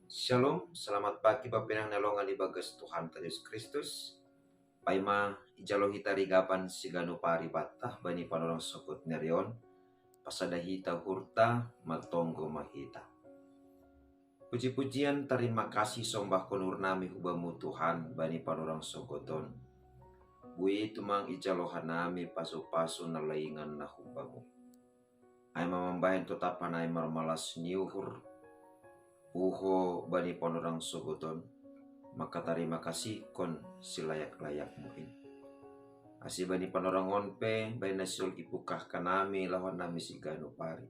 Shalom, selamat pagi Bapak nalongan ibagas Tuhan Yesus Kristus. Paima ijalo hita rigapan sigano pari batah bani panorang sokot nerion. Pasada hita hurta matonggo mahita. Puji-pujian terima kasih sombah konur nami hubamu Tuhan bani panorang sokoton. Bui tumang ijalo hanami paso-paso nalaingan na hubamu. Ay mamambayan totapan ay marmalas niuhur. Uho bani panorang sokoton. Maka terima kasih kon silayak-layak mungkin. Asibani panorangon pe bay nasul ipukah kanami lawan nami si gano pari.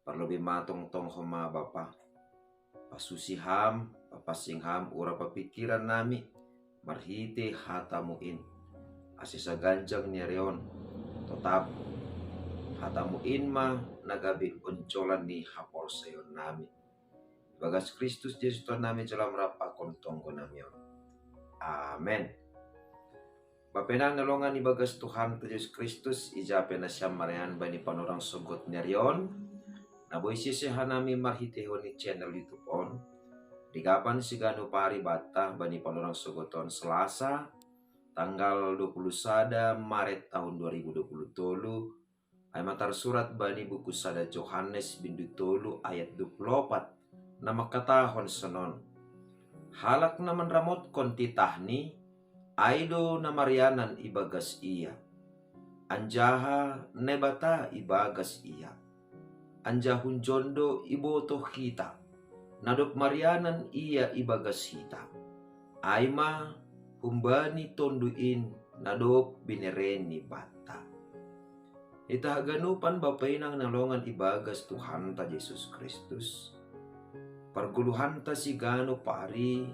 Parlobi matong tong homa bapa. Pasusiham, papasingham ura papikiran nami. Marhite hatamuin. Asisa ganjang nireon. Tetap hatamuin ma nagabi uncolan ni hapor sayon nami. Bagas Kristus Yesus Tuhan nami dalam rapakon tonggo nami. Amen. Bapenang nalongan ibagas Tuhan Yesus Kristus ijape na siyam marian bani panorang sugot nyarion. Naboy sisihan nami marhitehon ni channel YouTube on. Digapan sigano pari bata bani panorang sugoton Selasa tanggal 21 Maret tahun 2020. Ay matar surat bani buku sada Johannes bindu tolu ayat 24. Nama katahon senon. Halak naman ramot kontitahni aido na marianan ibagas iya. Anjaha nebata ibagas iya. Anjahun jondo iboto kita. Nadop marianan iya ibagas hita. Aima humbani tonduin nadop binereni bata. Ita ganupan bapainang nalongan ibagas Tuhan ta Yesus Kristus. Perguluhan ta si gano pari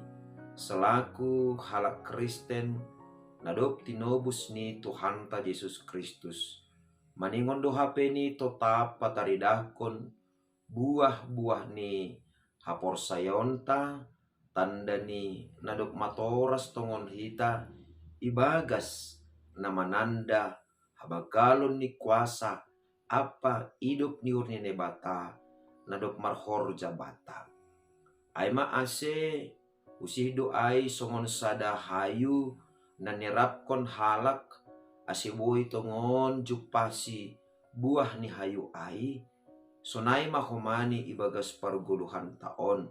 selaku halak Kristen nadop tinobus ni Tuhan ta Yesus Kristus. Maningon do hape ni tetap pataridakon buah-buah ni hapor sayonta tanda ni nadop matoras tongon hita ibagas namananda habagalon ni kuasa apa hidup ni urni nebata nadop marhor jabata. Aima ase usido ay songon sada hayu na nirapkon halak asiboy tongon jupasi buah ni hayu ay sonay mahumani ibagas parguluhan taon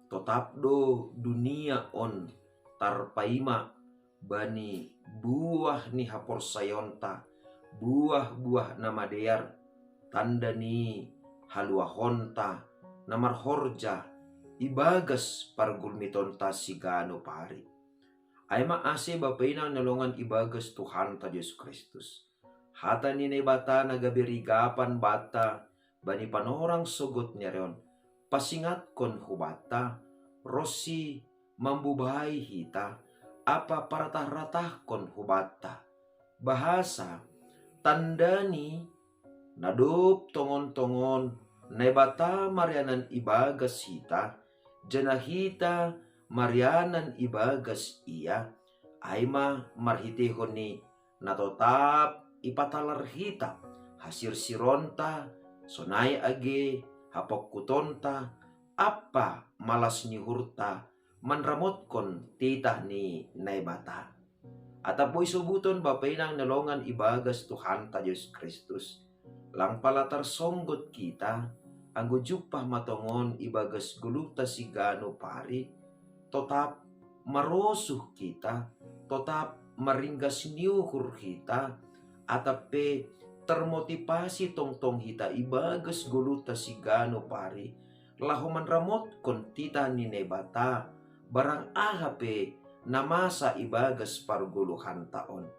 totap do dunia on tarpaima bani buah ni hapor sayonta buah-buah na madeyar tanda ni haluahonta namar horja ibagas pargulmiton ta sigano pari. Ay maase bapainang nalongan ibagas Tuhan ta Yesus Kristus. Hata ni bata nagabirigapan bata bani panorang sugot niya ron. Pasingat kon hubata rosi mambubahay hita apa paratah-ratah kon hubata. Bahasa tandani nadop tongon-tongon nebata marianan ibagas hita janahita marianan ibagas iya aima marhitehon ni natotap ipatalar hita hasir sironta sonay age hapok kutonta apa malas ni hurta manramot kon titah ni naibata. Atapoy subuton bapainang nalongan ibagas Tuhan ta Yesus Kristus. Lang palatar songgot kita ang gujupah matongon ibagas guluta sigano pari totap marosuh kita totap maringgas niuhur kita atape termotivasi tongtong hita ibagas guluta sigano pari lahuman ramot kon tita ni nebata barang ahape namasa ibagas parguluhan taon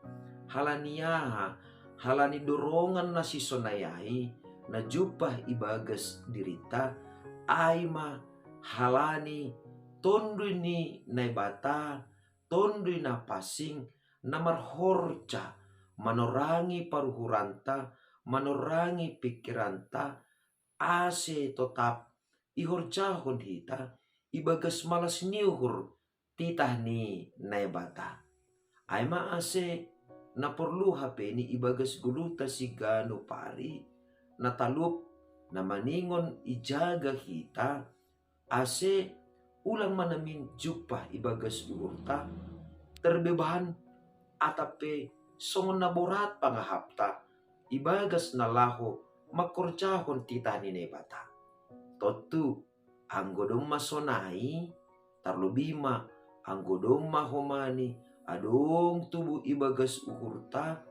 halaniyaha halani dorongan na si sonayai na jupah ibagas dirita aima halani tondoy ni naibata tondoy na pasing na marhorja manorangi paruhuranta manorangi pikiranta ase totap ihorjahon hita ibagas malas niuhur titah ni naibata aima ase na perlu hape ni ibagas guluta sigano pari natalup na maningon ijaga hita ase ulang manamin jupah ibagas urta terbebahan atape songon naborat pangahapta ibagas nalaho makorjahon tita ni bata. Totu anggodong masonai tarlubima anggodong mahomani adong tubuh ibagas uhurta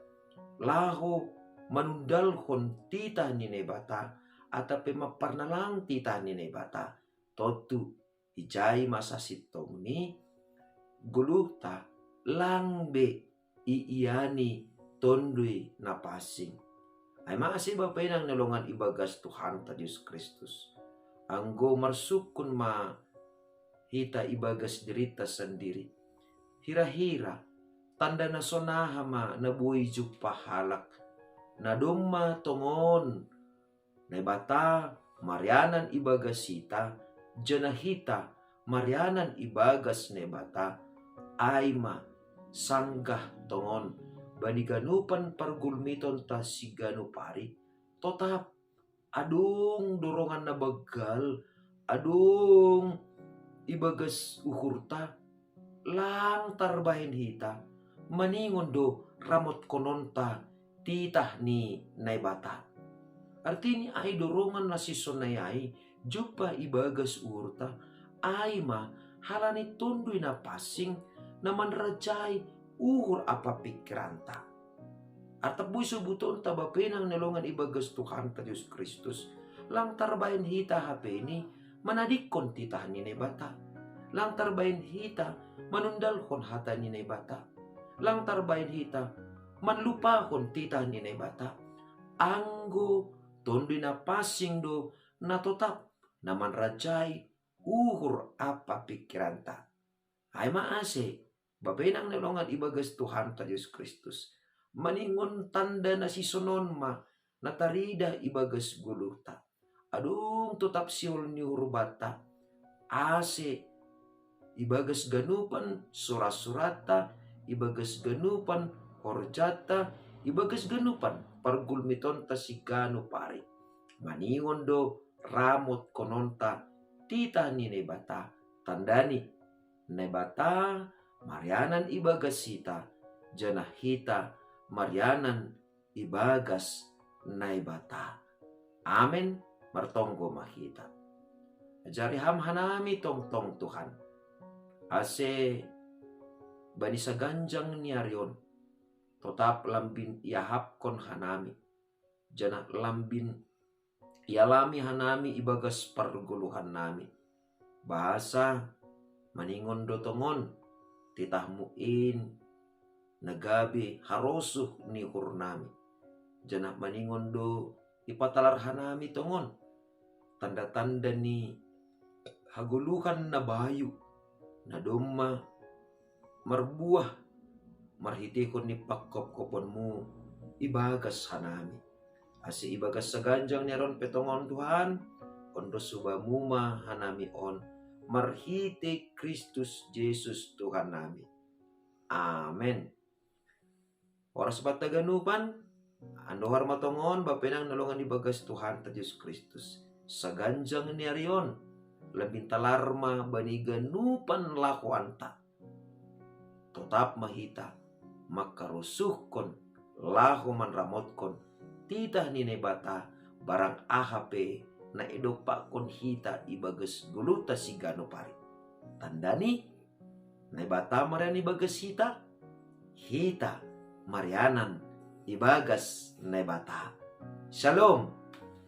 laho manundalhon tita ni bata atape maparnalang tita ni bata. Totu ijai masa sitong ni guluta langbe iiyani tondui napasing. Ay maasih Bapak nang nalongan ibagas Tuhan ta Yesus Kristus. Anggo marsukun ma hita ibagas derita sendiri. Hira-hira tanda na sonaha ma nabuhi juppa halak. Nadumma tongon na bata marianan ibagas hita. Janahita marianan ibagas ne bata. Aima sanggah tongon baniganupan pargulmiton ta sigano pari totap adung dorongan na bagal adung ibagas uhurta lang tarbahin hita maningon do ramot kononta titah ni naibata. Artinya ay dorongan na si sonayay jupa ibagas uhurta ay ma halani tundoy na pasing naman rajay uhur apa pikiranta. At tapoy subuton tabapenang nalongan ibagas Tuhan ta Diyos Kristus. Lang tarbayan hita hapeni manadikon titah ni bata. Lang tarbayan hita manundalkon hata ni bata. Lang tarbayan hita manlupakon titah ni bata. Anggo tondi na pasing do natotap naman rajay uhur apa pikiranta. Ay maase bapenang nalongan ibagas Tuhan ta Diyos Kristus. Maningon tanda na si sonon ma natarida ibagas guluta. Adung tutap siol ni hurbata. Ase ibagas ganupan surat-surata, ibagas ganupan horjata, ibagas ganupan pargulmiton ta si gano pare. Maningon do ramot kononta tita ni nebata tandani nebata marianan ibagas hita janahita marianan ibagas naibata. Amen. Martonggo mahita. Jari ham hanami tong Tuhan. Ase bani sa ganjang niaryon. Totap lambin iahapkon hanami. Jana lambin ialami hanami ibagas parguluhan nami. Bahasa maningon dotongon titahmuin nagabi harosuh ni hurnami. Janak maningon do ipatalar hanami tongon. Tanda-tanda ni haguluhan na bayu na doma marbuah marhitikon ni pakkop-koponmu ibagas hanami. Asi ibagas sa ganjang niaron petongon Tuhan ondo subamuma hanami on marhite Kristus Jesus Tuhan nami. Amen. Oras bataganupan andohar matongon bapenang nalongan ibagas Tuhan ta Yesus Kristus. Sa ganjang niarion labing talarma baniganupan lako anta. Totap mahita makarusuhkon laho manramotkon titah ni nebata barang ahape na edopa kon hita ibagas guluta si gano pari. Tandani nebata marian ibagas hita marianan ibagas nebata. Shalom.